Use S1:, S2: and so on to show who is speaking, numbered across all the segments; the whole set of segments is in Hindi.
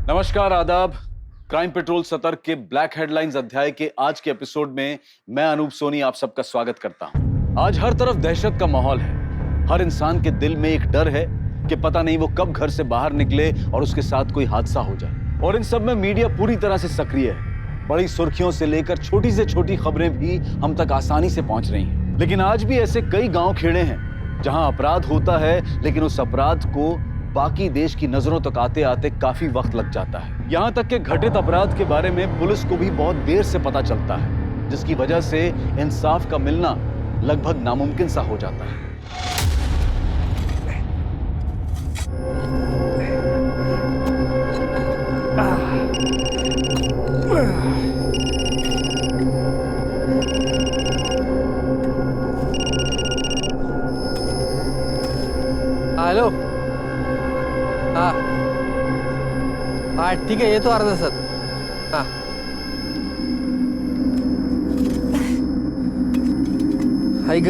S1: नमस्कार, आदाब। क्राइम पेट्रोल सतर्क के ब्लैक हेडलाइंस अध्याय के आज के एपिसोड में मैं अनूप सोनी आप सबका स्वागत करता हूं। आज हर तरफ दहशत का माहौल है। हर इंसान के दिल में एक डर है कि पता नहीं वो कब घर से बाहर निकले और उसके साथ कोई हादसा हो जाए। और इन सब में मीडिया पूरी तरह से सक्रिय है। बड़ी सुर्खियों से लेकर छोटी से छोटी खबरें भी हम तक आसानी से पहुंच रही हैं। लेकिन आज भी ऐसे कई गांव खेड़े हैं जहां अपराध होता है, लेकिन उस अपराध को बाकी देश की नजरों तक आते आते काफी वक्त लग जाता है। यहां तक कि घटित अपराध के बारे में पुलिस को भी बहुत देर से पता चलता है, जिसकी वजह से इंसाफ का मिलना लगभग नामुमकिन सा हो जाता है।
S2: हेलो। हाँ हाँ ठीक है, ये तो अर्धा सर। हाँ हाई ग,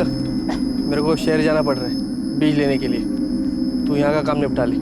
S2: मेरे को शहर जाना पड़ रहा है बीज लेने के लिए। तू यहाँ का काम निपटा ले।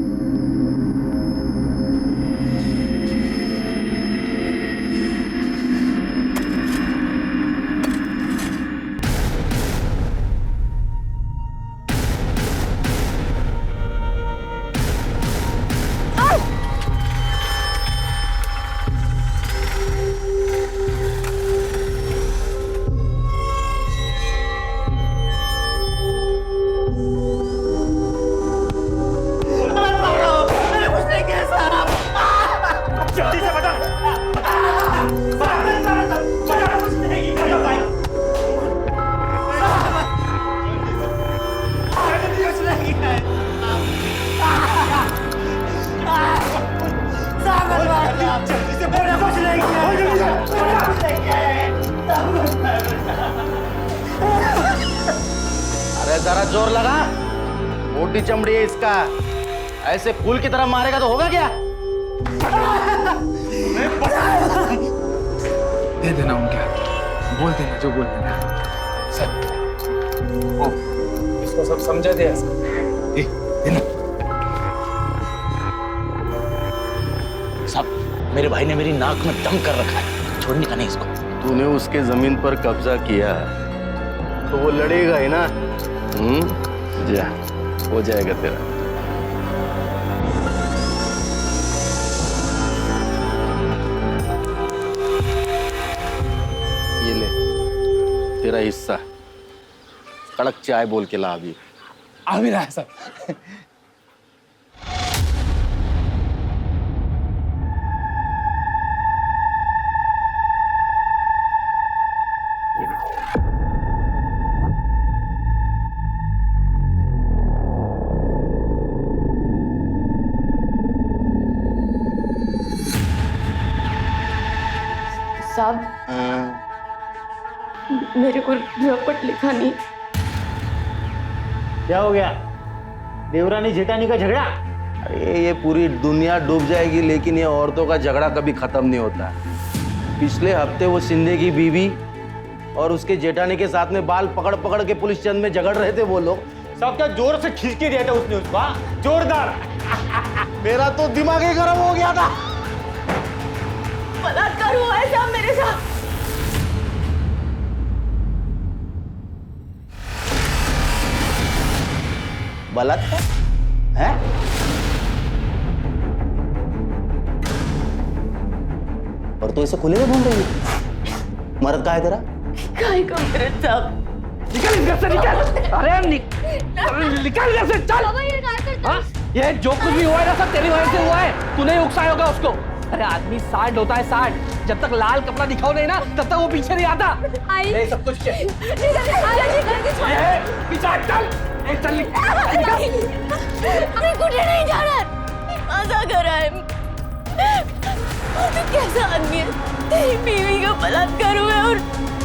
S3: अरे जरा जोर लगा, मोटी चमड़ी है इसका। ऐसे फूल की तरह मारेगा तो होगा क्या?
S4: दे देना उनके हाथ, बोल देना जो बोल देना। सर ओ, इसको सब समझा दे ऐसा। देना।
S3: साहब, मेरे भाई ने मेरी नाक में दम कर रखा है, छोड़ने का नहीं इसको।
S5: तूने उसके जमीन पर कब्जा किया तो वो लड़ेगा ही ना। जा, हो जाएगा तेरा। ये ले तेरा हिस्सा। कड़क चाय बोल के ला अभी।
S4: आ भी रहा है सर।
S6: साहब, मेरे को रपट लिखा नहीं।
S3: क्या हो गया? देवरानी जेठानी का झगड़ा?
S5: अरे ये पूरी दुनिया डूब जाएगी, लेकिन ये औरतों का झगड़ा कभी खत्म नहीं होता। पिछले हफ्ते वो शिंदे की बीवी और उसके जेठानी के साथ में बाल पकड़ पकड़ के पुलिस चंद में झगड़ रहे थे वो लोग।
S3: सब क्या जोर से खींच के दिया था उसने उसको? जोरदार।
S5: मेरा तो दिमाग ही गर्म हो गया था।
S6: बलात्कार हुआ है साहब मेरे साथ।
S5: बलात्कार है? और तो ऐसे खुले में घूम रही है। मर्द कहाँ है तेरा?
S6: काय का मर्द साहब?
S2: निकल इधर से, निकल। अरे निकल इधर से, चल। हाँ, ये जो कुछ भी हुआ है ना सब तेरी वजह से हुआ है। तूने उकसाया होगा उसको। अरे आदमी सांड होता है, सांड। जब तक लाल कपड़ा दिखाओ नहीं ना, तब तक वो पीछे नहीं आता। ये सब कुछ क्या? चल
S6: नहीं जा रहा। मजा कर रहा है। तो कैसा आदमी है? तेरी बीवी का बलात्कार हुआ और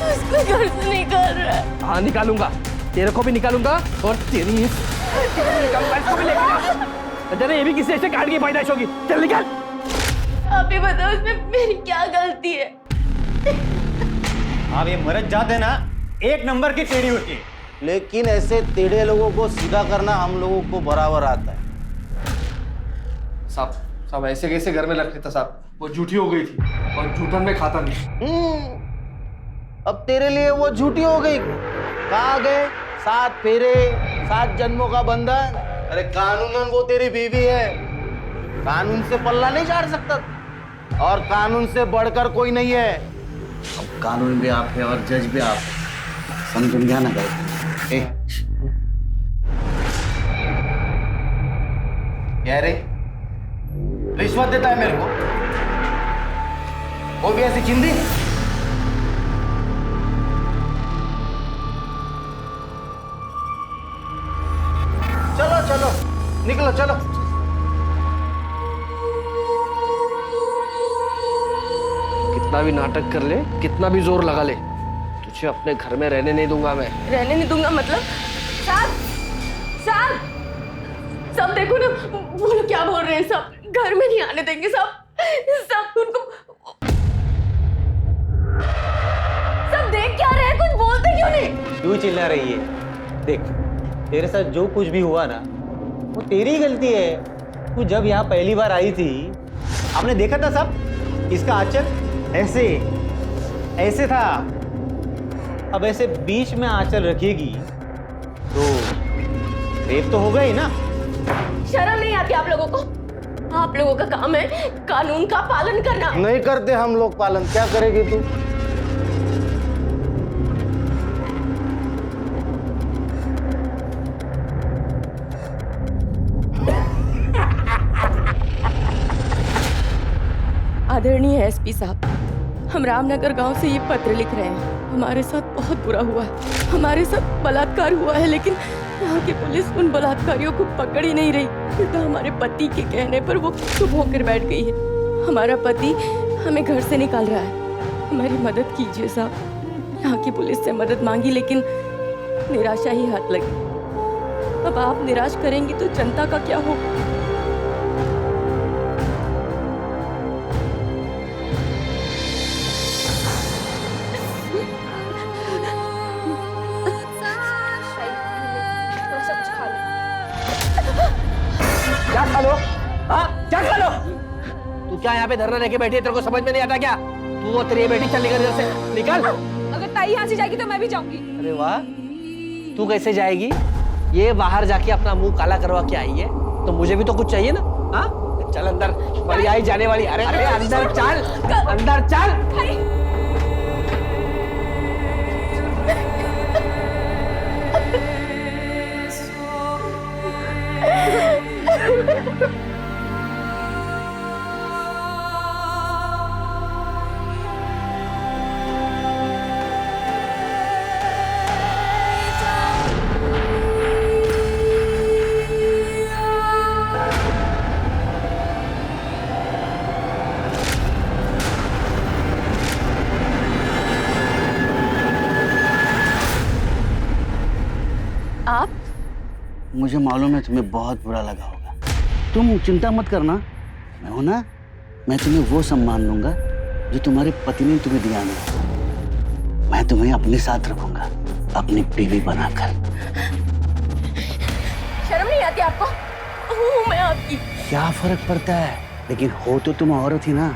S6: उसको घर से निकाल रहा है।
S2: हाँ निकालूंगा, तेरे को भी निकालूंगा और तेरी निकालूंगा, इसको भी लेकर जा। ये भी किसी ऐसे काट की पैदाइश होगी। चल निकाल।
S6: आप ही बताओ इसमें मेरी क्या गलती है?
S3: अब ये मर्द जाते ना, एक नंबर की टेढ़ी होती है।
S5: लेकिन ऐसे टेढ़े लोगों को सीधा करना हम लोगों को बराबर आता है।
S4: साहब
S2: साहब ऐसे कैसे घर में रख लेता साहब, वो झूठी हो गई थी और झूठन में खाता नहीं।
S5: अब तेरे लिए वो झूठी हो गई। कहाँ गए 7 फेरे 7 जन्मों का बंधन? अरे कानूनन वो तेरी बीवी है, कानून से पल्ला नहीं झाड़ सकता, और कानून से बढ़कर कोई नहीं है। अब कानून भी आप है और जज भी आप है, समझ गया ना गए? क्या रे, रिश्वत देता है मेरे को, वो भी ऐसी चिंदी? चलो चलो निकलो चलो।
S2: कितना भी नाटक कर ले, कितना भी जोर लगा ले, तुझे अपने घर में रहने नहीं दूंगा मैं।
S6: रहने नहीं दूंगा मतलब? साहब साहब सब देखो ना, वो लोग क्या बोल रहे हैं, सब घर में नहीं आने देंगे, सब उनको सब देख क्या रहे हैं, कुछ बोलते क्यों नहीं?
S7: क्यों चिल्ला रही है? देख, तेरे साथ जो कुछ भी हुआ ना, वो तेरी ही गलती है। तू जब यहाँ पहली बार आई थी, आपने देखा था सब, इसका आंचल ऐसे ऐसे था। अब ऐसे बीच में आंचल रखेगी तो रेप तो होगा ही ना।
S6: शर्म नहीं आती आप लोगों को? आप लोगों का काम है कानून का पालन करना।
S5: नहीं करते हम लोग पालन, क्या करेगी तू?
S6: आदरणीय एसपी साहब, हम रामनगर गांव से ये पत्र लिख रहे हैं। हमारे साथ बहुत बुरा हुआ है, हमारे साथ बलात्कार हुआ है, लेकिन यहाँ की पुलिस उन बलात्कारियों को पकड़ ही नहीं रही। उल्टा हमारे पति के कहने पर वो चुप होकर बैठ गई है। हमारा पति हमें घर से निकाल रहा है, हमारी मदद कीजिए साहब। यहाँ की पुलिस से मदद मांगी लेकिन निराशा ही हाथ लगी। अब आप निराश करेंगी तो जनता का क्या होगा?
S2: क्या खा लो? हाँ क्या खा लो? तू क्या यहाँ पे धरना लेके बैठी है? तेरे को समझ में नहीं आता क्या? तू और तेरी बेटी चल निकल इधर से, निकल।
S8: अगर ताई यहाँ से जाएगी तो मैं भी जाऊंगी।
S2: अरे वाह, तू कैसे जाएगी? ये बाहर जाके अपना मुंह काला करवा के आई है, तो मुझे भी तो कुछ चाहिए ना। हाँ चल अंदर, बड़ी आई जाने वाली। अरे अरे अंदर चल, अंदर चल।
S6: आप?
S5: मुझे मालूम है तुम्हें बहुत बुरा लगा होगा। तुम चिंता मत करना, मैं हूं ना। मैं तुम्हें वो सम्मान दूंगा जो तुम्हारे पति ने तुम्हें दिया नहीं। मैं तुम्हें अपने साथ रखूंगा, अपनी बीवी बनाकर।
S6: शर्म नहीं आती आपको? हूँ मैं आपकी।
S5: क्या फर्क पड़ता है, लेकिन हो तो तुम औरत ही ना,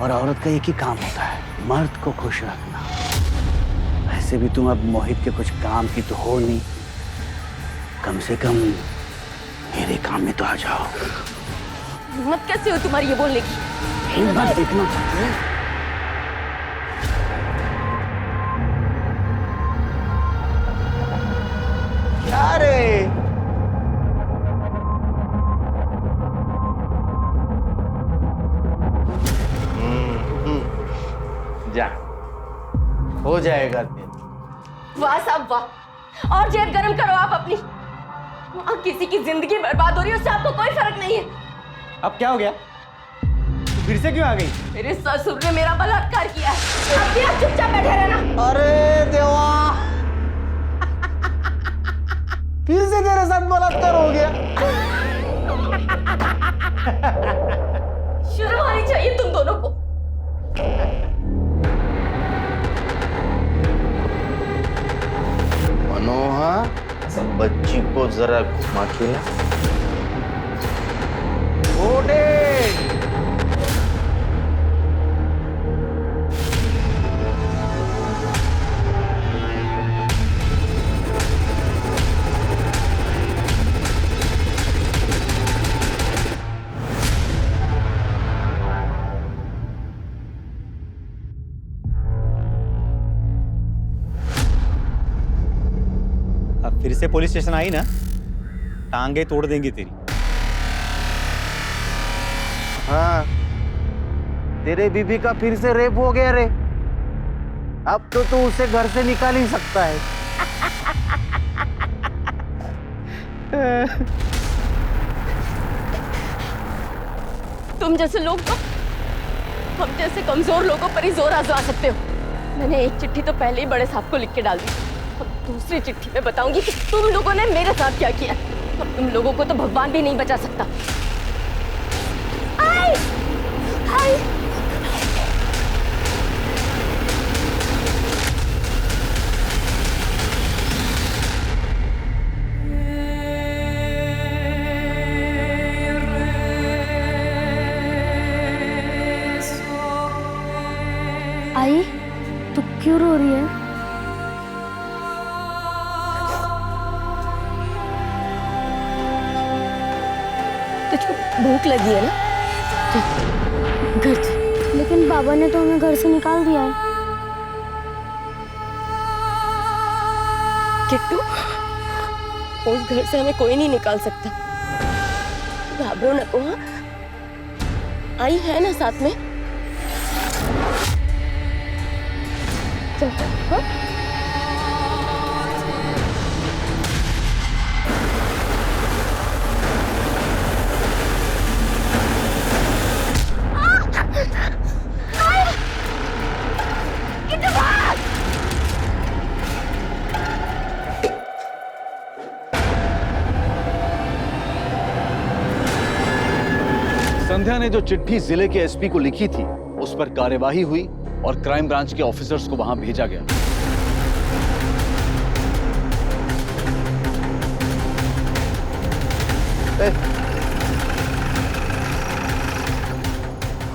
S5: और औरत का एक ही काम होता है, मर्द को खुश रखना। ऐसे भी तुम अब मोहित के कुछ काम की तो हो नहीं, कम से कम मेरे काम में तो आ जाओ।
S6: हिम्मत कैसे हो तुम्हारी ये बोलने की?
S5: हिम्मत देखना चाहते हैं? क्या रे? जा, हो जाएगा तेरा।
S6: वाह साहब वाह, और जेब गरम करो आप अपनी। वहाँ किसी की जिंदगी बर्बाद हो रही है, उससे आपको कोई फर्क नहीं है।
S7: अब क्या हो गया? तू फिर से क्यों आ गई?
S6: मेरे ससुर ने मेरा बलात्कार किया है। अब भी आप चुपचाप बैठे रहना।
S5: अरे देवा, फिर से तेरे साथ बलात्कार हो गया।
S6: शर्म आनी चाहिए तुम दोनों को।
S5: मनोहर, बच्ची को जरा घुमा के ला। ओडे
S7: ऐसे पुलिस स्टेशन आई ना, टांगे तोड़ देंगी तेरी।
S5: हाँ, तेरे बीबी का फिर से रेप हो गया रे। अब तो तू उसे घर से निकाल ही सकता है।
S6: तुम जैसे लोग तो हम जैसे कमजोर लोगों पर ही जोर आजमा सकते हो। मैंने एक चिट्ठी तो पहले ही बड़े साहब को लिख के डाल दी। अब दूसरी चिट्ठी में बताऊंगी कि तुम लोगों ने मेरे साथ क्या किया। अब तुम लोगों को तो भगवान भी नहीं बचा सकता। आई! आई!
S9: आई, तू क्यों रो रही है?
S6: तुझको भूख लगी है ना? घर चल।
S9: लेकिन बाबा ने तो हमें घर से निकाल दिया है।
S6: किट्टू, उस घर से हमें कोई नहीं निकाल सकता। घाबरो न को। हाँ? आई है ना साथ में? चल, हाँ?
S1: संध्या ने जो चिट्ठी जिले के एसपी को लिखी थी, उस पर कार्यवाही हुई और क्राइम ब्रांच के ऑफिसर्स को वहां भेजा गया।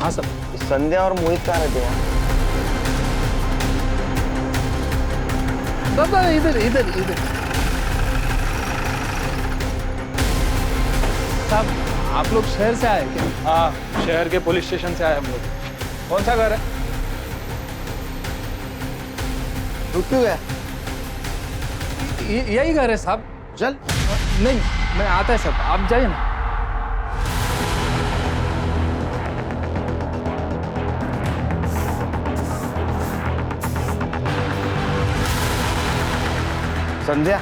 S4: हाँ सर।
S5: संध्या और मोहित कहाँ रहते हैं?
S4: बाबा इधर इधर इधर। साहब, आप लोग शहर से आए क्या? हाँ, शहर के पुलिस स्टेशन से आए हम लोग। कौन सा घर है?
S5: रुक क्यों गया?
S4: यही घर है साहब।
S5: चल।
S4: नहीं, मैं आता है साहब, आप जाइए ना।
S5: संध्या,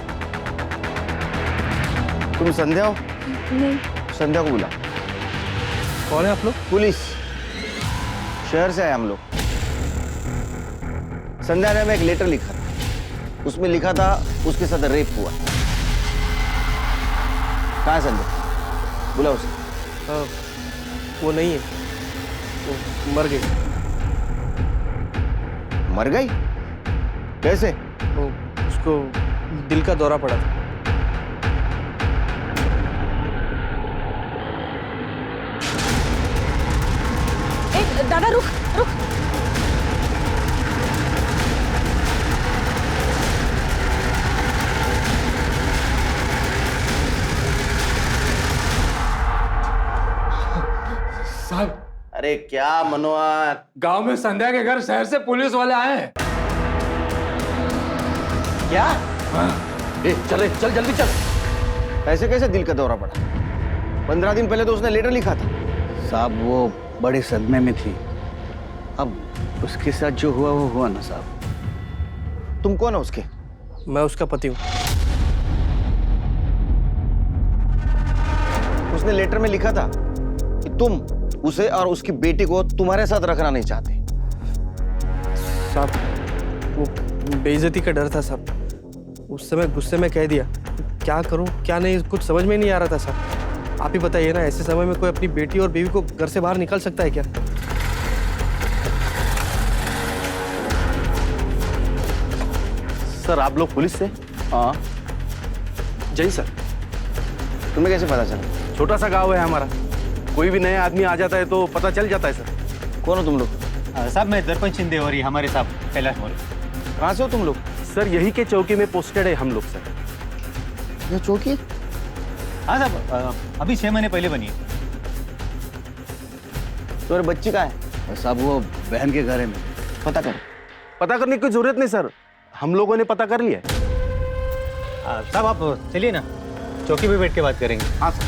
S5: तुम संध्या हो?
S9: नहीं।
S5: संध्या को बुला।
S4: कौन है आप लोग?
S5: पुलिस, शहर से आए हम लोग। संध्या ने हमें एक लेटर लिखा था, उसमें लिखा था उसके साथ रेप हुआ। कहाँ है संध्या? बुला उसे।
S2: वो नहीं है, वो मर गई।
S5: मर गई? कैसे?
S2: वो उसको दिल का दौरा पड़ा था।
S6: दादा रुक रुक।
S4: साहब,
S5: अरे क्या मनोहर,
S4: गांव में संध्या के घर शहर से पुलिस वाले आए हैं।
S5: क्या? चल जल्दी चल। ऐसे कैसे दिल का दौरा पड़ा? 15 दिन पहले तो उसने लेटर लिखा था।
S10: साहब, वो बड़े सदमे में थी। अब उसके साथ जो हुआ वो हुआ ना साहब।
S5: तुम कौन हो उसके?
S2: मैं उसका पति हूँ।
S5: उसने लेटर में लिखा था कि तुम उसे और उसकी बेटी को तुम्हारे साथ रखना नहीं चाहते।
S2: साहब, वो बेइज्जती का डर था साहब। उस समय गुस्से में कह दिया। क्या करूं क्या नहीं कुछ समझ में नहीं आ रहा था साहब। आप ही बताइए ना, ऐसे समय में कोई अपनी बेटी और बीवी को घर से बाहर निकाल सकता है क्या?
S5: सर, आप लोग पुलिस से?
S10: हाँ
S2: जय सर।
S5: तुम्हें कैसे पता चला?
S10: छोटा सा गांव है हमारा, कोई भी नया आदमी आ जाता है तो पता चल जाता है सर।
S5: कौन हो तुम लोग?
S7: साहब, मैं दर्पण शिंदे और ये हमारे साहब कैलाश मौर्य।
S5: कहाँ से हो तुम लोग?
S10: सर, यही के चौकी में पोस्टेड है हम लोग सर।
S5: ये चौकी?
S7: हाँ साहब, अभी 6 महीने पहले बनी है।
S5: तुम्हारी बच्ची कहाँ है?
S10: साहब, वो बहन के घर है में।
S5: पता कर।
S10: पता करने की जरूरत नहीं सर, हम लोगों ने पता कर लिया।
S7: साहब आप चलिए ना, चौकी पे बैठ के बात करेंगे।
S3: हाँ सर।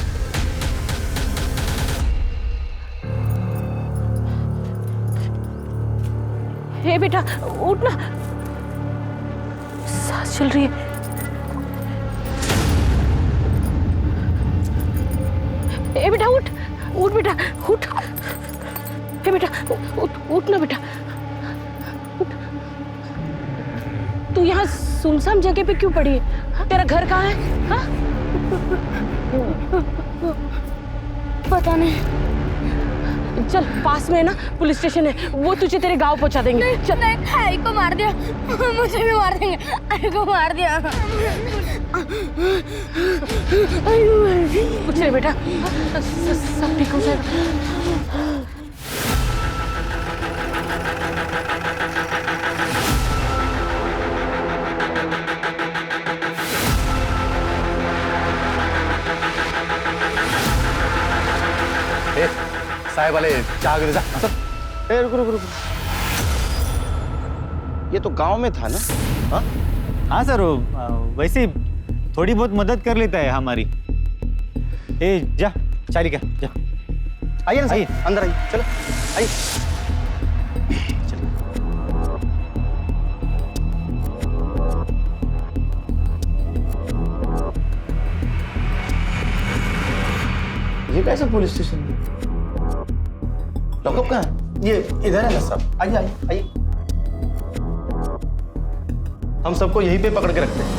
S8: हे बेटा उठ ना, सांस चल रही है। ए बेटा उठ, उठ बेटा उठ। हे बेटा उठ ना बेटा, उठ। तू यहाँ सुनसान जगह पे क्यों पड़ी है? तेरा घर कहाँ है? हाँ?
S9: पता नहीं।
S8: चल पास में है ना पुलिस स्टेशन है, वो तुझे तेरे गांव पहुंचा देंगे। चल।
S9: नहीं, आई को मार दिया, मुझे भी मार देंगे। आई को मार दिया।
S8: कुछ नहीं बेटा, सब ठीक हो जाएगा।
S3: साहब वाले चाह के सर। रुको रुको रुको, ये तो गांव में था ना? हाँ
S7: हाँ सर, वैसे ही थोड़ी बहुत मदद कर लेता है हमारी। ए जा चाली का जा।
S3: आइए ना
S7: आइए।
S3: सर, अंदर आइए, चलो आइए। ये कैसा पुलिस स्टेशन है? लॉकअप कहाँ है? ये इधर है ना साहब। आइए आइए आइए। हम सबको यहीं पे पकड़ के रखते हैं।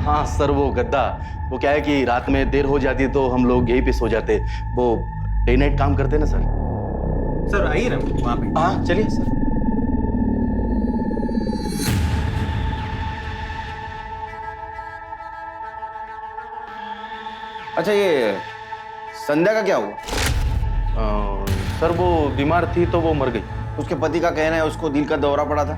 S3: हाँ सर, वो गद्दा, वो क्या है कि रात में देर हो जाती है तो हम लोग यहीं पे सो जाते। वो डे नाइट काम करते हैं ना सर।
S7: सर आइए ना वहाँ पे।
S3: हाँ चलिए सर। अच्छा, ये संध्या का क्या हुआ? सर वो बीमार थी तो वो मर गई। उसके पति का कहना है उसको दिल का दौरा पड़ा था।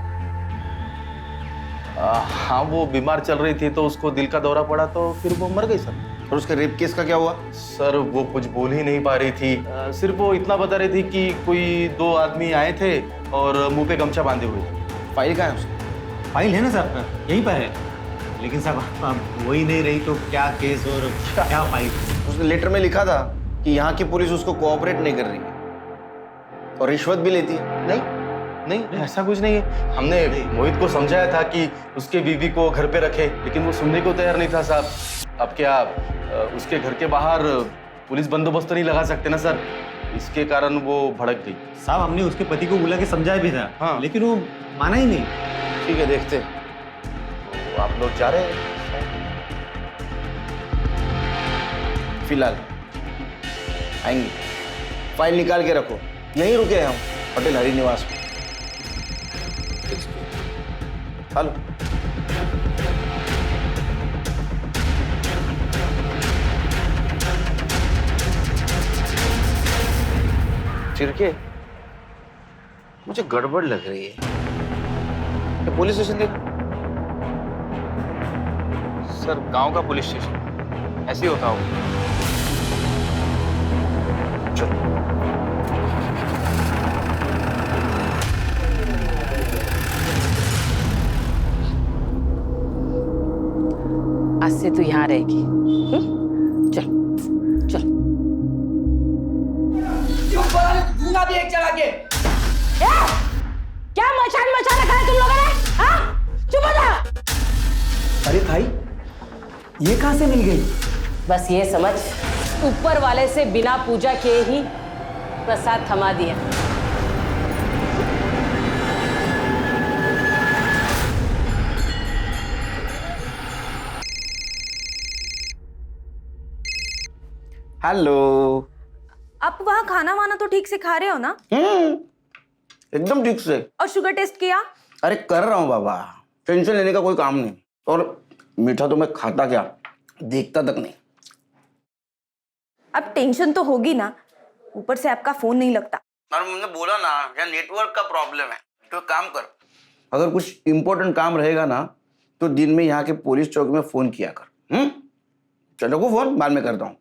S3: हाँ, वो बीमार चल रही थी तो उसको दिल का दौरा पड़ा तो फिर वो मर गई सर। और उसके रेप केस का क्या हुआ? सर वो कुछ बोल ही नहीं पा रही थी। सिर्फ वो इतना बता रही थी कि कोई 2 आदमी आए थे और मुंह पे गमछा बांधे हुए थे। फाइल कहाँ है उसकी?
S7: फाइल है ना साहब, यहीं पर है। लेकिन साहब अब वही नहीं रही तो क्या केस और क्या फाइल?
S3: उसने लेटर में लिखा था कि यहाँ की पुलिस उसको कोऑपरेट नहीं कर रही है और रिश्वत भी लेती है। नहीं नहीं, ऐसा कुछ नहीं है। हमने मोहित को समझाया था कि उसके बीवी को घर पे रखे, लेकिन वो सुनने को तैयार नहीं था साहब। अब क्या उसके घर के बाहर पुलिस बंदोबस्त तो नहीं लगा सकते ना सर, इसके कारण वो भड़क गई।
S7: साहब हमने उसके पति को बुला के समझाया भी था।
S3: हाँ।
S7: लेकिन वो माना ही नहीं।
S3: ठीक है, देखते हैं। तो आप लोग जा रहे हैं? फिलहाल आएंगे। फाइल निकाल के रखो, यहीं रुके हैं हम, होटल हरि निवास में। हेलो, चिरके, मुझे गड़बड़ लग रही है। ये पुलिस स्टेशन देखो सर, गांव का पुलिस स्टेशन ऐसे ही होता होगा। चलो।
S8: आज से तू यहाँ रहेगी। चल चल।
S2: दूंगा भी एक चला के।
S8: क्या मचान मचा रखा है तुम लोगों ने? हाँ? चुप हो जा।
S2: अरे भाई, ये कहाँ से मिल गई?
S8: बस ये समझ, ऊपर वाले से बिना पूजा किए ही प्रसाद थमा दिया।
S3: हेलो।
S11: आप वहाँ खाना वाना तो ठीक से खा रहे हो ना?
S3: एकदम ठीक से।
S11: और शुगर टेस्ट किया?
S3: अरे कर रहा हूँ बाबा, टेंशन लेने का कोई काम नहीं। और मीठा तो मैं खाता क्या, देखता तक नहीं।
S11: अब टेंशन तो होगी ना, ऊपर से आपका फोन नहीं लगता।
S3: और मैंने बोला ना, यहाँ नेटवर्क का प्रॉब्लम है। तो काम कर, अगर कुछ इंपॉर्टेंट काम रहेगा ना तो दिन में यहाँ के पुलिस चौकी में फोन किया कर। चलो को फोन बाद में करता हूँ।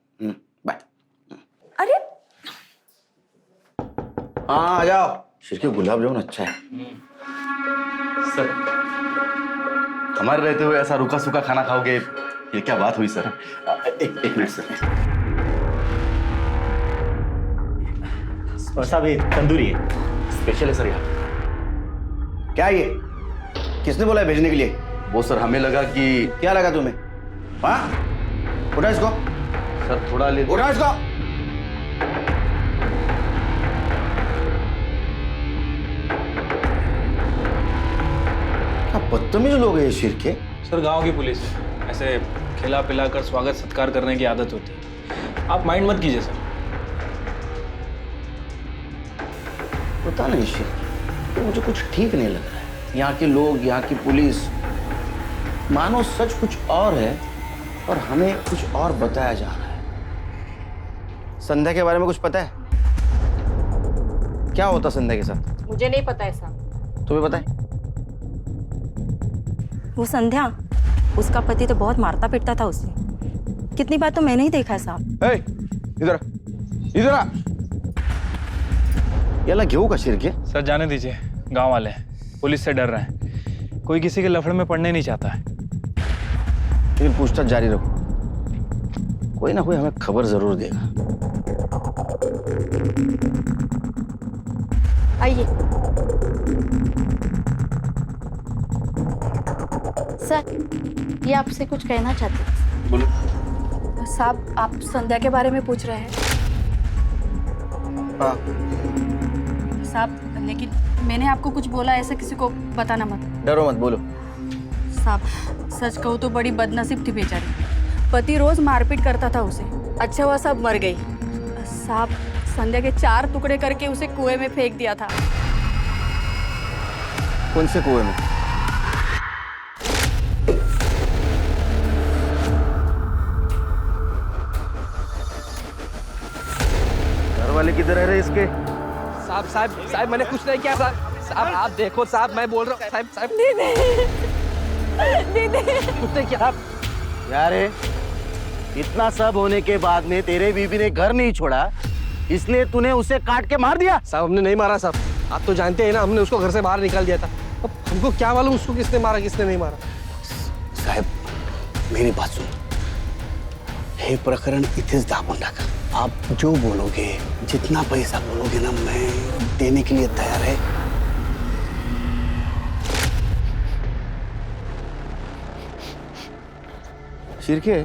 S3: बाय।
S11: अरे
S3: हाँ आ जाओ। शिरके गुलाब जामुन अच्छा है
S5: सर, हमारे रहते हुए ऐसा रूखा सूखा खाना खाओगे, ये क्या बात हुई सर?
S3: एक मिनट सर।
S7: और साहब ये तंदूरी है।
S5: स्पेशल है सर यहाँ।
S3: क्या ये? किसने बोला है भेजने के लिए?
S5: वो सर हमें लगा कि
S3: क्या लगा तुम्हें? हाँ, उठा इसको,
S5: सर थोड़ा ले।
S3: उठा इसको। क्या बदतमीज लोग हैं ये शिरके।
S4: सर गांव की पुलिस है, ऐसे खिला पिला कर स्वागत सत्कार करने की आदत होती है, आप माइंड मत कीजिए सर।
S3: पता नहीं शिरके, तो मुझे कुछ ठीक नहीं लग रहा है। यहाँ के लोग, यहाँ की पुलिस, मानो सच कुछ और है और हमें कुछ और बताया जा रहा है। संध्या के बारे में कुछ पता है? क्या होता संध्या के साथ?
S8: मुझे नहीं पता है साहब।
S3: तुम्हें पता है?
S11: वो संध्या, उसका पति तो बहुत मारता पीटता था उसे। कितनी बार तो मैंने ही देखा है साहब।
S3: इधर इधर आ। याला घेऊ का शिरके?
S4: सर जाने दीजिए, गांव वाले हैं, पुलिस से डर रहे हैं, कोई किसी के लफड़े में पड़ने नहीं चाहता है।
S3: लेकिन पूछताछ जारी रखो, कोई ना कोई हमें खबर जरूर देगा।
S8: आइए।
S9: सर, ये आपसे कुछ कहना चाहते हैं।
S5: बोलो।
S9: साहब, आप संध्या के बारे में पूछ रहे हैं।
S3: हाँ।
S9: साहब, लेकिन मैंने आपको कुछ बोला, ऐसा किसी को बताना मत।
S3: डरो मत, बोलो।
S9: साहब, सच कहूँ तो बड़ी बदनसीब थी बेचारी। पति रोज मारपीट करता था उसे। अच्छा हुआ सब मर गई। साहब, संध्या के 4 टुकड़े करके उसे कुएं में फेंक दिया था।
S3: कौन से कुएं में? घर वाले किधर है रे इसके?
S2: साहब मैंने कुछ नहीं किया साहब। आप देखो साहब, मैं बोल रहा हूँ साहब।
S8: दीदी
S2: कुछ नहीं किया।
S5: यार इतना सब होने के बाद में तेरे बीबी ने घर नहीं छोड़ा, इसलिए तूने उसे काट के मार दिया?
S2: साहब हमने नहीं मारा साहब, आप तो जानते हैं ना, हमने उसको घर से बाहर निकाल दिया था। अब हमको क्या मालूम उसको किसने मारा किसने नहीं मारा।
S10: साहेब, मेरी बात सुन, हे प्रकरण इथेच दाबून टाका। आप जो बोलोगे, जितना पैसा बोलोगे ना, मैं देने के लिए तैयार है।
S3: शिरके,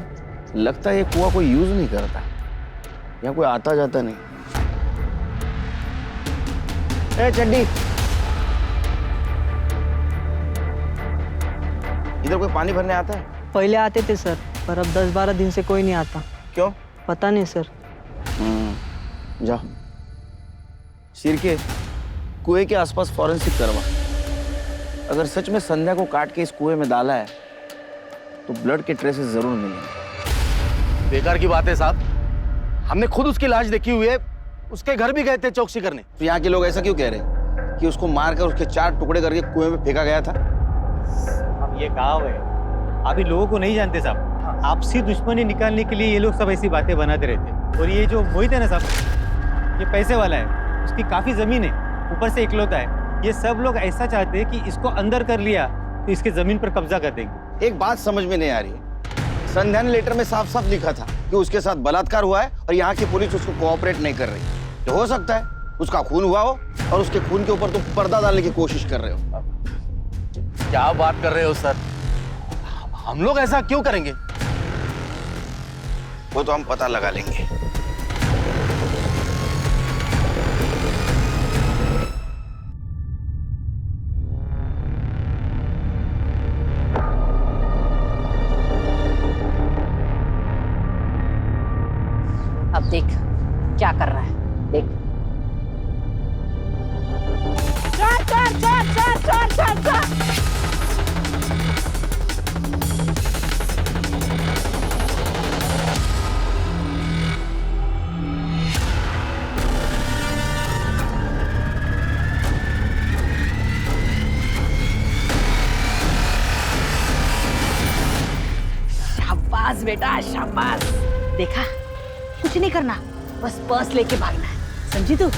S3: लगता है ये कुआं कोई यूज नहीं करता, यहाँ कोई आता जाता नहीं। ए चड्डी, इधर कोई पानी भरने आता है?
S12: पहले आते थे सर, पर अब 10-12 दिन से कोई नहीं आता।
S3: क्यों?
S12: पता नहीं सर।
S3: जाओ। शिरके, कुएं के आसपास फॉरेंसिक करवा। अगर सच में संध्या को काट के इस कुएं में डाला है तो ब्लड के ट्रेसेस जरूर मिलेंगे।
S5: बेकार की बात है साहब, हमने खुद उसकी लाश देखी हुई है, उसके घर भी गए थे चौकसी करने।
S3: तो यहाँ के लोग ऐसा क्यों कह रहे हैं कि उसको मारकर उसके 4 टुकड़े करके कुएं में फेंका गया था?
S7: अब ये गाँव है, आप इन लोगों को नहीं जानते साहब। आपसी दुश्मनी निकालने के लिए ये लोग सब ऐसी बातें बनाते रहते। और ये जो मोहित है ना साहब, ये पैसे वाला है, उसकी काफी जमीन है, ऊपर से इकलौता है। ये सब लोग ऐसा चाहते हैं कि इसको अंदर कर लिया तो इसके जमीन पर कब्जा कर देंगे।
S3: एक बात समझ में नहीं आ रही है, संध्या ने लेटर में साफ साफ लिखा था कि उसके साथ बलात्कार हुआ है और यहाँ की पुलिस उसको कोऑपरेट नहीं कर रही। तो हो सकता है उसका खून हुआ हो और उसके खून के ऊपर तुम पर्दा डालने की कोशिश कर रहे हो।
S5: क्या बात कर रहे हो सर? हम लोग ऐसा क्यों करेंगे?
S3: वो तो हम पता लगा लेंगे।
S8: अब देख क्या कर रहा है, देख। चल। शाबाश बेटा, शाबाश। देखा, कुछ नहीं करना, बस पर्स लेके भागना है, समझी तू?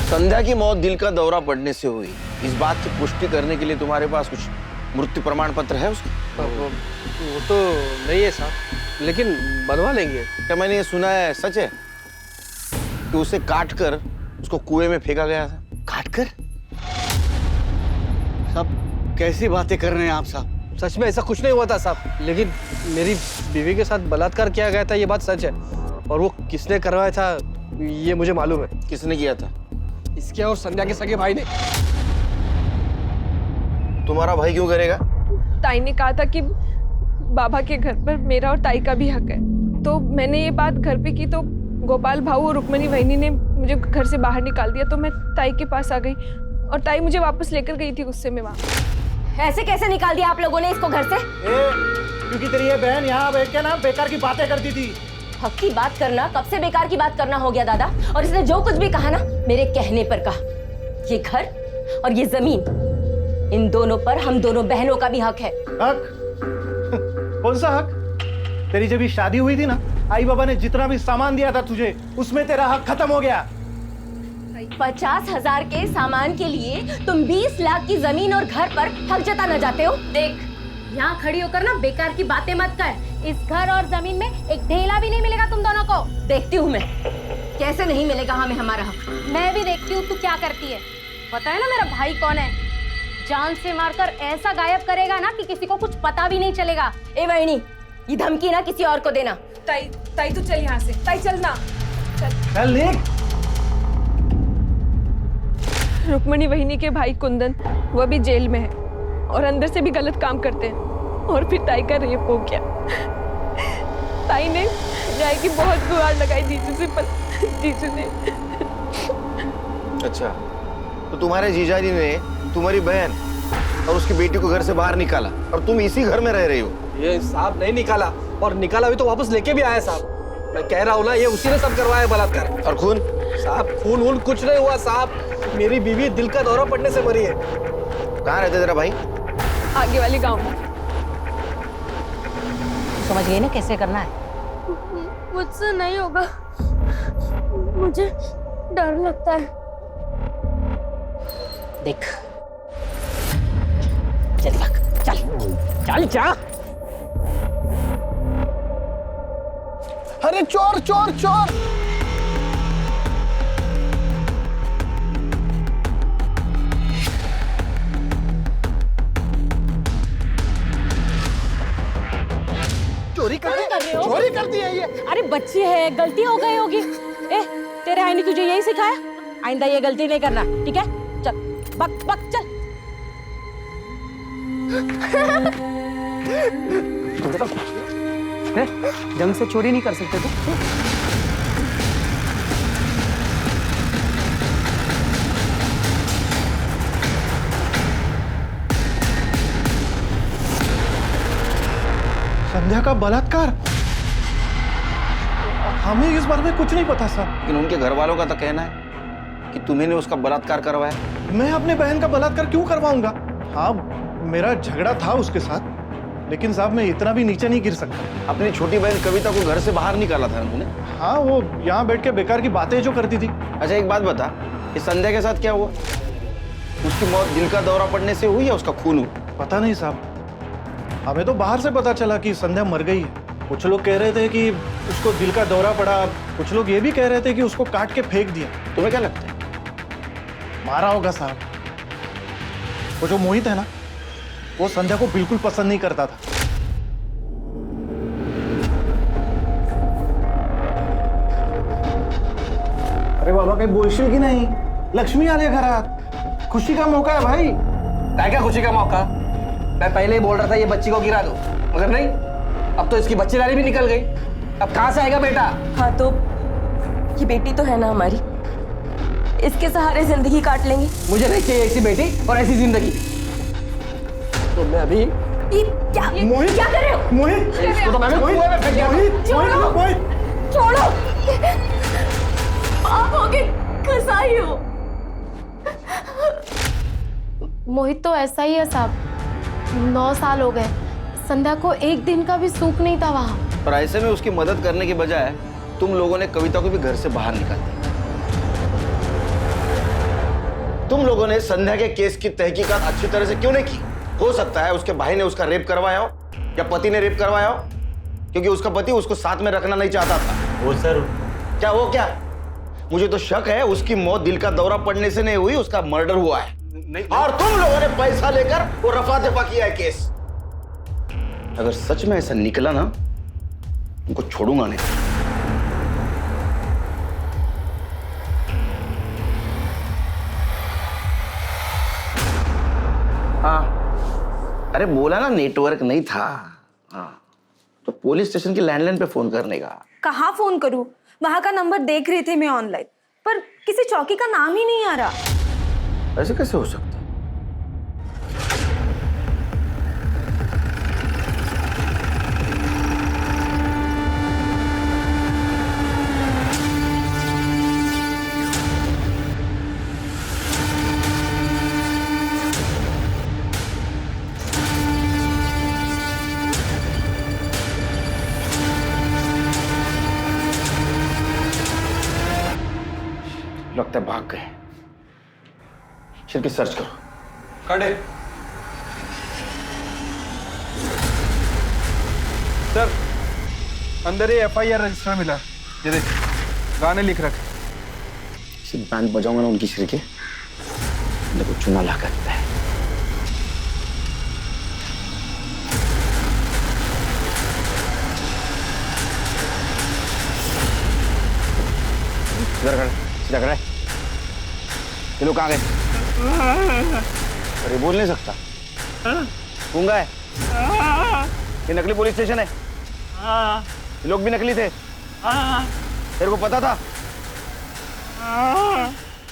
S3: संध्या की मौत दिल का दौरा पड़ने से हुई, इस बात की पुष्टि करने के लिए तुम्हारे पास कुछ मृत्यु प्रमाण पत्र है उसका?
S2: वो तो नहीं है साहब, लेकिन बनवा लेंगे।
S3: क्या मैंने ये सुना है सच है कि उसे काट कर उसको कुएं में फेंका गया था?
S10: काट कर? साहब कैसी बातें कर रहे हैं आप साहब?
S2: सच में ऐसा कुछ नहीं हुआ था साहब, लेकिन मेरी बीवी के साथ बलात्कार किया गया था, ये बात सच है। और वो किसने करवाया था ये मुझे मालूम है।
S3: किसने किया था?
S2: इसके और संध्या के सगे भाई ने।
S3: तुम्हारा भाई क्यों करेगा?
S8: ताई ने कहा था कि बाबा के घर पर मेरा और ताई का भी हक है, तो मैंने ये बात घर पे की तो गोपाल भाऊ और रुक्मणी वहिनी ने मुझे घर से बाहर निकाल दिया, तो मैं ताई के पास आ गई और ताई मुझे वापस लेकर गई थी गुस्से में वहाँ।
S11: ऐसे कैसे निकाल दिया आप लोगों ने इसको घर से?
S7: क्योंकि तेरी ये बहन यहाँ बैठ के ना बेकार की बातें करती थी।
S11: हक की बात करना कब से बेकार की बात करना हो गया दादा? और इसने जो कुछ भी कहा ना मेरे कहने पर कहा। ये घर और ये जमीन, इन दोनों पर हम दोनों बहनों का भी हक है।
S7: हक? कौन सा हक? तेरी जब भी शादी हुई थी ना, आई बाबा ने जितना भी सामान दिया था तुझे, उसमें तेरा हक खत्म हो गया।
S11: 50,000 के सामान के लिए तुम 20 लाख की जमीन और घर पर हक जताना चाहते हो? देख, यहाँ खड़ी होकर ना बेकार की बातें मत कर। इस घर और जमीन में एक ढेला भी नहीं मिलेगा तुम दोनों को। देखती हूँ मैं कैसे नहीं मिलेगा हमें हमारा हक। मैं भी देखती हूँ तू क्या करती है। पता है ना मेरा भाई कौन है? जान से मारकर ऐसा गायब करेगा ना कि किसी को कुछ पता भी नहीं चलेगा। ए वहिनी, ये धमकी ना किसी और को देना।
S8: ताई तू चल यहाँ से, ताई चलना।
S7: चल निक।
S8: रुक्मणी वहिनी के भाई कुंदन, वह भी जेल में है और अंदर से भी गलत काम करते हैं, और फिर ताई का रेप हो गया। ताई ने न्याय की बहुत गुहार लगाई जीजू से, पर जीजू ने।
S3: अच्छा, तो तुम्हारे जीजाजी ने तुम्हारी बहन और उसकी बेटी को घर से बाहर निकाला और तुम इसी घर में रह रही हो?
S2: ये साहब नहीं निकाला, और निकाला भी तो वापस लेके भी आया साहब। मैं कह रहा हूँ ना, ये उसी ने सब करवाया बलात्कार।
S3: और खून?
S2: साहब खून वून कुछ नहीं हुआ साहब, मेरी बीवी दिल का दौरा पड़ने से मरी है।
S3: कहाँ रहते तेरा भाई?
S8: आगे वाले गांव में।
S11: समझ गई ना कैसे करना है?
S6: मुझसे नहीं होगा, मुझे डर लगता है।
S11: देख, चल भाग, चल चल जा।
S10: अरे चोर चोर चोर! चोरी कर रहे हो? चोरी कर दी है ये।
S11: अरे बच्ची है, गलती हो गई होगी। ए, तेरे आई ने तुझे यही सिखाया? आइंदा ये गलती नहीं करना, ठीक है? चल, बक बक चल।
S12: ढंग से चोरी नहीं कर सकते तुम?
S7: संध्या का बलात्कार? हमें इस बारे में कुछ नहीं पता सर।
S3: लेकिन उनके घर वालों का तो कहना है कि तुम्ही ने उसका बलात्कार करवाया।
S7: मैं अपने बहन का बलात्कार क्यों करवाऊंगा? हाँ, मेरा झगड़ा था उसके साथ, लेकिन साहब मैं इतना भी नीचे नहीं गिर सकता।
S3: अपनी छोटी बहन कविता को घर से बाहर निकाला था उन्होंने?
S7: हाँ, वो यहाँ बैठ के बेकार की बातें जो करती थी।
S3: अच्छा एक बात बता, इस संध्या के साथ क्या हुआ? उसकी मौत दिल का दौरा पड़ने से हुई या उसका खून हुआ?
S7: पता नहीं साहब, हमें तो बाहर से पता चला कि संध्या मर गई है। कुछ लोग कह रहे थे कि उसको दिल का दौरा पड़ा, कुछ लोग ये भी कह रहे थे कि उसको काट के फेंक दिया।
S3: तुम्हें क्या लगता है?
S7: मारा होगा साहब। वो जो मोहित है ना, वो संध्या को बिल्कुल पसंद नहीं करता था। अरे बाबा काही बोलशील की नाही? लक्ष्मी आले घरात, खुशी का मौका है भाई।
S2: क्या खुशी का मौका? मैं पहले ही बोल रहा था ये बच्ची को गिरा दो, मगर नहीं, अब तो इसकी बच्चेदारी भी निकल गई। अब कहाँ से आएगा बेटा?
S6: हाँ तो ये बेटी तो है ना हमारी, इसके सहारे जिंदगी काट लेंगे।
S2: मुझे नहीं चाहिए ऐसी बेटी और ऐसी जिंदगी। तो मैं अभी
S7: मोहित
S11: क्या कर रहे हो?
S7: मोहित,
S2: इसको तो मैंने कुएं में फेंक दिया।
S7: मोहित,
S6: छोड़ो, आप होगे कसाई हो।
S8: मोहित तो ऐसा ही है साहब, 9 साल हो गए, संध्या को एक दिन का भी सुख नहीं था वहाँ।
S3: पर ऐसे में उसकी मदद करने के बजाय तुम लोगों ने कविता को भी घर से बाहर निकाल दिया। तुम लोगों ने संध्या के केस की तहकीकात अच्छी तरह से क्यों नहीं की? हो सकता है उसके भाई ने उसका रेप करवाया हो या पति ने रेप करवाया हो, क्योंकि उसका पति उसको साथ में रखना नहीं चाहता था।
S7: वो सर
S3: क्या? मुझे तो शक है उसकी मौत दिल का दौरा पड़ने से नहीं हुई, उसका मर्डर हुआ है।
S10: नहीं,
S3: और तुम लोगों ने पैसा लेकर वो रफा दफा किया है केस। अगर सच में ऐसा निकला ना, तुमको छोड़ूंगा नहीं। हाँ, अरे बोला ना नेटवर्क नहीं था। हाँ, तो पुलिस स्टेशन के लैंडलाइन पे फोन करने का।
S9: कहाँ फोन करूँ? वहाँ का नंबर देख रही थी मैं ऑनलाइन, पर किसी चौकी का नाम ही नहीं आ रहा।
S3: ऐसे कैसे हो सकता? लगता है भाग गए। शिरकी सर्च करो।
S4: खड़े सर, अंदर ये FIR रजिस्टर मिला, ये देख, गाने लिख रखे।
S3: बैंड बजाऊंगा ना उनकी शिरके, देखो चुना ला करता है। इधर खड़े, सीधा खड़े। ये लोग कहाँ गए? अरे बोल नहीं सकता, गूंगा है। ये नकली पुलिस स्टेशन है। ये लोग भी नकली थे। तेरे को पता था?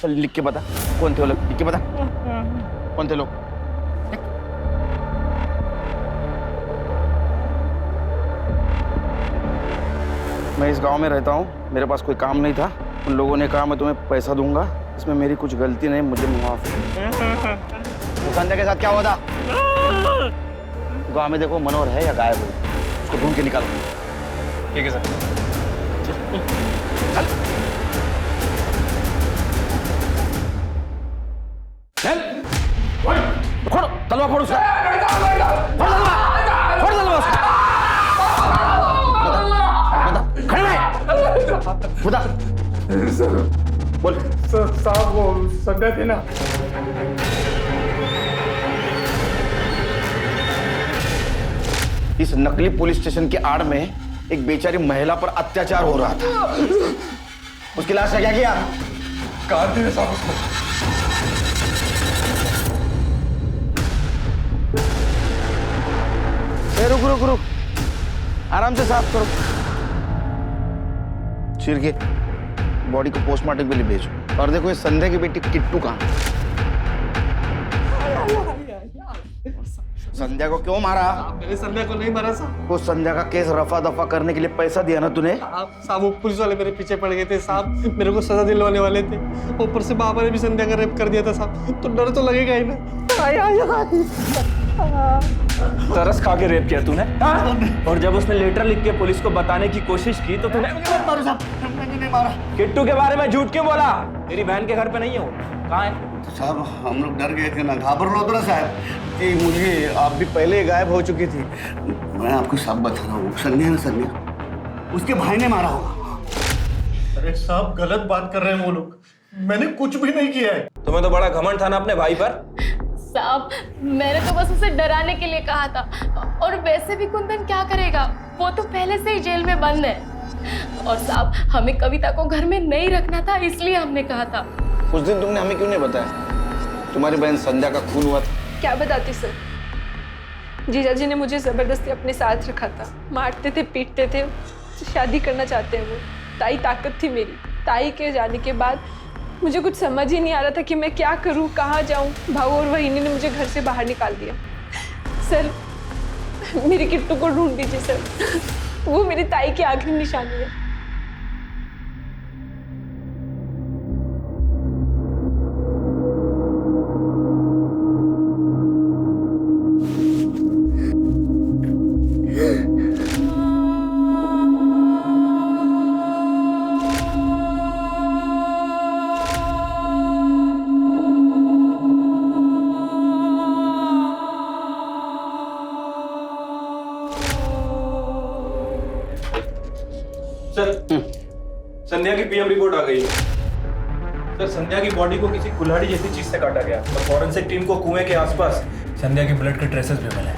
S3: चल लिख के बता, कौन थे वो लोग? लिख के बता, कौन थे लोग? मैं इस गांव में रहता हूँ, मेरे पास कोई काम नहीं था। उन लोगों ने कहा मैं तुम्हें पैसा दूंगा, इसमें मेरी कुछ गलती नहीं, मुझे माफ। तो संजय के साथ क्या हुआ था? गांव में देखो मनोहर है या गायब हो, उसको ढूंढ के निकालो।
S4: ठीक है सर।
S3: फोड़ो तलवा, फोड़ उसका, फोड़ तलवा उसका। बता, खड़े रहे। बता, बोल।
S4: साहब वो संध्या थे ना।
S3: इस नकली पुलिस स्टेशन के आड़ में एक बेचारी महिला पर अत्याचार हो रहा था। उसकी लाश का क्या किया?
S4: काट दिया साहब उसको।
S3: रुक, आराम से साफ करो। चीर के बॉडी को पोस्टमार्टम के लिए भेजो। और देखो ये संध्या की बेटी किट्टू कहाँ? संध्या को क्यों मारा?
S2: मैंने संध्या को नहीं मारा साहब।
S3: वो संध्या का केस रफा दफा करने के लिए पैसा दिया ना तूने?
S2: साहब वो पुलिस वाले मेरे पीछे पड़ गए थे साहब, मेरे को सजा दिलवाने वाले थे। ऊपर से बाबा ने भी संध्या का रेप कर दिया था साहब, तो डर तो लगेगा ही ना। तरस खा के रेप किया तूने, और जब उसने लेटर लिख के पुलिस को बताने की कोशिश की तो तूने किट्टू के बारे में झूठ क्यों बोला? मेरी बहन के घर पे नहीं है वो, कहाँ है?
S10: साहब हम लोग डर गए थे ना, घाबर लो तो ना साहब कि मुझे आप भी पहले गायब हो चुकी थी। मैं आपको सब बता रहा हूँ, संध्या ना संध्या, उसके भाई ने मारा होगा।
S13: अरे साहब गलत बात कर रहे हैं वो लोग, मैंने कुछ भी नहीं किया है।
S2: तुम्हें तो बड़ा घमंड था ना अपने भाई पर।
S11: साहब मैंने तो बस उसे डराने के लिए कहा था, और वैसे भी कुंदन क्या करेगा, वो तो पहले से ही जेल में बंद है। और साहब हमें कविता को घर में नहीं रखना था, इसलिए हमने कहा था।
S3: उस दिन तुमने हमें क्यों नहीं बताया तुम्हारी बहन संध्या का खून हुआ था?
S8: क्या बताती सर, जीजाजी ने मुझे जबरदस्ती अपने साथ रखा था, मारते थे, पीटते थे, शादी करना चाहते हैं वो। ताई ताकत थी मेरी। ताई के जाने के बाद मुझे कुछ समझ ही नहीं आ रहा था कि मैं क्या करूं, कहाँ जाऊं। भाऊ और वहीनी ने मुझे घर से बाहर निकाल दिया। सर मेरी किट्टू को ढूंढ दीजिए सर, वो मेरी ताई की आखिरी निशानी है।
S3: सर संध्या की पीएम रिपोर्ट आ गई है। सर संध्या की बॉडी को किसी कुल्हाड़ी जैसी चीज से काटा गया और फॉरेंसिक टीम को कुएं के आसपास संध्या के ब्लड के ट्रेसेस भी मिले हैं।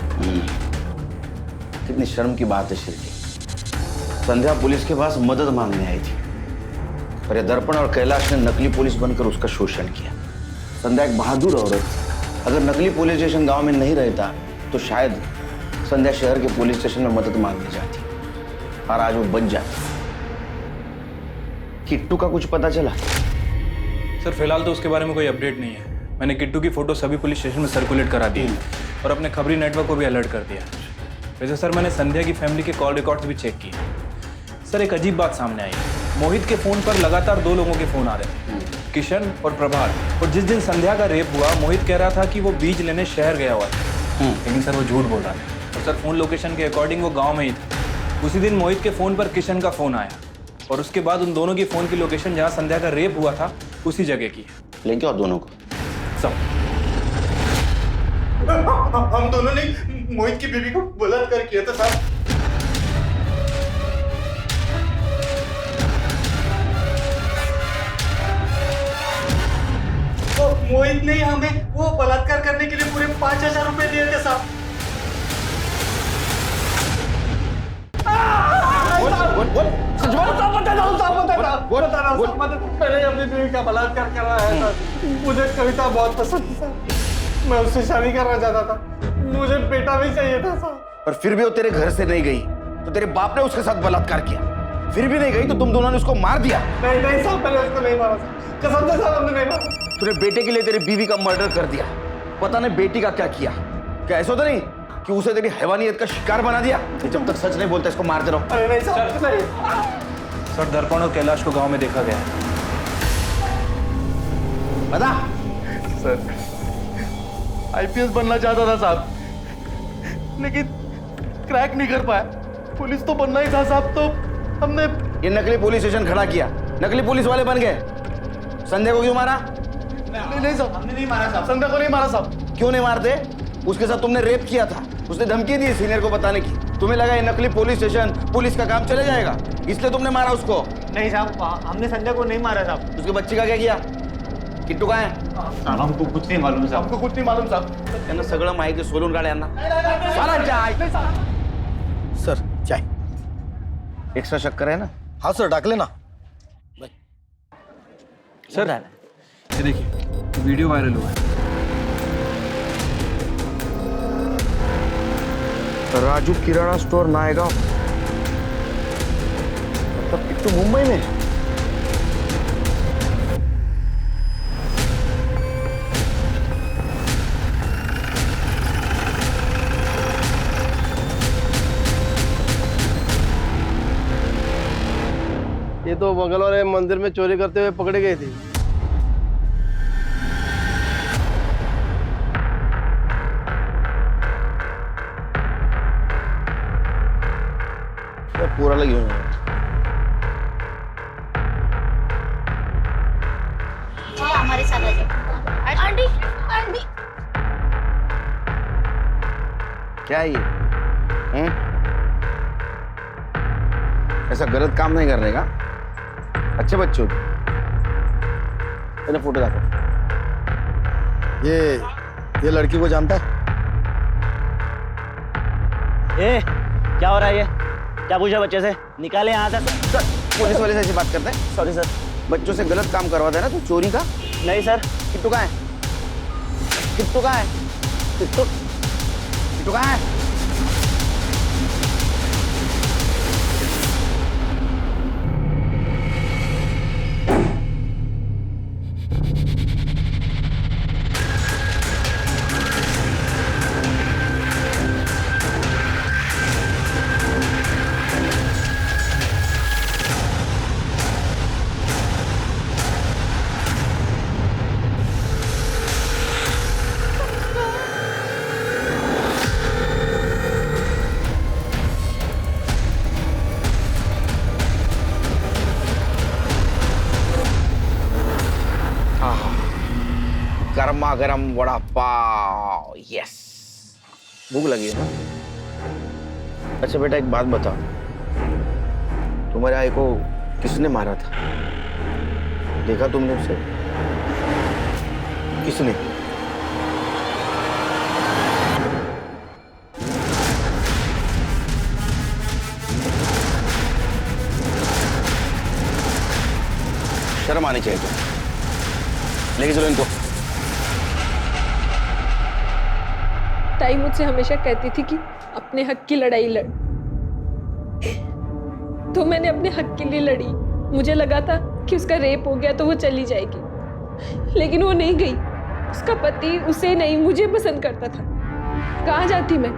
S5: कितनी शर्म की बात है शिल्पी। संध्या पुलिस के पास मदद मांगने आई थी, पर ये दर्पण और कैलाश ने नकली पुलिस बनकर उसका शोषण किया। संध्या एक बहादुर औरत थी। अगर नकली पुलिस स्टेशन गांव में नहीं रहता तो शायद संध्या शहर के पुलिस स्टेशन में मदद मांगने जाती और आज वो बच जाती। किट्टू का कुछ पता चला?
S3: सर फिलहाल तो उसके बारे में कोई अपडेट नहीं है। मैंने किट्टू की फोटो सभी पुलिस स्टेशन में सर्कुलेट करा दी है और अपने खबरी नेटवर्क को भी अलर्ट कर दिया। वैसे सर मैंने संध्या की फैमिली के कॉल रिकॉर्ड्स भी चेक किए। सर एक अजीब बात सामने आई। मोहित के फोन पर लगातार 2 लोगों के फोन आ रहे थे, किशन और प्रभात। और जिस दिन संध्या का रेप हुआ मोहित कह रहा था कि वो बीज लेने शहर गया हुआ था, लेकिन सर वो झूठ बोल रहा था। और सर फोन लोकेशन के अकॉर्डिंग वो गाँव में ही था। उसी दिन मोहित के फोन पर किशन का फोन आया और उसके बाद उन दोनों की फोन की लोकेशन जहाँ संध्या का रेप हुआ था उसी जगह की है।
S5: लेकिन और दोनों को
S3: सब
S13: हम दोनों ने मोहित की बीवी को बलात्कार किया था साहब। तो मोहित ने हमें वो बलात्कार करने के लिए पूरे 5,000 रुपए दिए थे साहब। मैंने अपनी बीवी का बलात्कार करा है सर। मुझे कविता बहुत पसंद थी सर। मैं उससे शादी करना चाहता था। मुझे बेटा भी चाहिए था सर।
S5: पर फिर भी वो तेरे घर से नहीं गई तो तेरे बाप ने उसके साथ बलात्कार किया। फिर भी नहीं गई तो तुम दोनों ने उसको मार दिया।
S13: नहीं नहीं साहब, मैंने उसको नहीं मारा साहब। कसम से साहब, हमने नहीं मारा।
S5: तूने बेटे के लिए तेरी बीवी का मर्डर कर दिया। पता नहीं बेटी का क्या किया। क्या ऐसा तो नहीं कि उसे तेरी हैवानियत का शिकार बना दिया? जब तक सच नहीं बोलता इसको मारते रहो।
S13: अरे नहीं साहब, नहीं।
S3: सर दर्पण और कैलाश को गांव में देखा गया है।
S5: बता।
S13: सर आईपीएस बनना चाहता था साहब, लेकिन क्रैक नहीं कर पाया। पुलिस तो बनना ही था साहब, तो हमने
S5: ये नकली पुलिस स्टेशन खड़ा किया। नकली पुलिस वाले बन गए। संध्या को क्यों मारा?
S13: नहीं साहब, हमने नहीं मारा साहब। संध्या को नहीं मारा साहब।
S5: क्यों नहीं मारते? उसके साथ तुमने रेप किया था। उसने धमकी दी सीनियर को बताने की। तुम्हें लगा ये नकली पुलिस स्टेशन पुलिस का काम चले जाएगा, इसलिए तुमने मारा उसको।
S7: नहीं साहब, हमने संध्या को नहीं मारा साहब।
S5: उसके बच्चे का क्या किया? किट्टू कहाँ है?
S7: हमको कुछ नहीं मालूम साहब।
S13: हमको कुछ नहीं मालूम साहब।
S5: यांना सगळं माहिती सोलून काढा यांना. चला चाय. सर चाय. एक्स्ट्रा शक्कर है ना?
S13: हाँ सर, डाकले ना.
S3: सर ये देखिए वीडियो वायरल हुआ है.
S5: राजू किराना स्टोर नायगांव. मतलब किट्टू मुंबई में.
S14: ये तो बगल वाले मंदिर में चोरी करते हुए पकड़े गए थे.
S5: पूरा लगी हुई
S11: हमारे साथ आ जाओ. आंटी आंटी
S5: क्या है ये? ऐसा गलत काम नहीं करने का. अच्छे बच्चों की. पहले फोटो देखो.
S14: ये लड़की को जानता है?
S7: ए, क्या हो रहा है ये? क्या पूछा बच्चे से? निकाले यहाँ से.
S5: सर पुलिस वाले से ऐसी बात करते हैं?
S7: Sorry sir.
S5: बच्चों से गलत काम करवाता है ना तू, चोरी का.
S7: नहीं सर.
S5: किट्टू कहाँ है? किट्टू कहाँ है? किट्टू कहाँ है? गर्मा गर्म वड़ा पाव. यस. भूख लगी है ना? अच्छा बेटा एक बात बताओ,
S3: तुम्हारे भाई को किसने मारा था? देखा तुमने उसे? किसने? शर्म आनी चाहिए तुम्हें। लेके चलो इनको।
S8: ताई मुझसे हमेशा कहती थी कि अपने हक की लड़ाई लड़, तो मैंने अपने हक के लिए लड़ी। मुझे लगा था कि उसका रेप हो गया तो वो चली जाएगी, लेकिन वो नहीं गई। उसका पति उसे नहीं, मुझे पसंद करता था। कहाँ जाती मैं?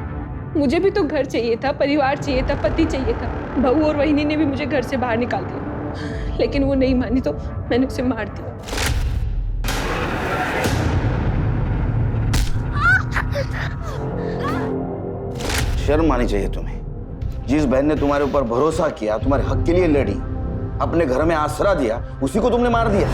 S8: मुझे भी तो घर चाहिए था, परिवार चाहिए था, पति चाहिए था। बहू और वहिनी ने भी मुझे घर से बाहर निकाल दिया, लेकिन वो नहीं मानी तो मैंने उसे मार दिया।
S3: शर्म आनी चाहिए तुम्हें। जिस बहन ने तुम्हारे ऊपर भरोसा किया, तुम्हारे हक के लिए लड़ी, अपने घर में आसरा दिया, उसी को तुमने मार दिया।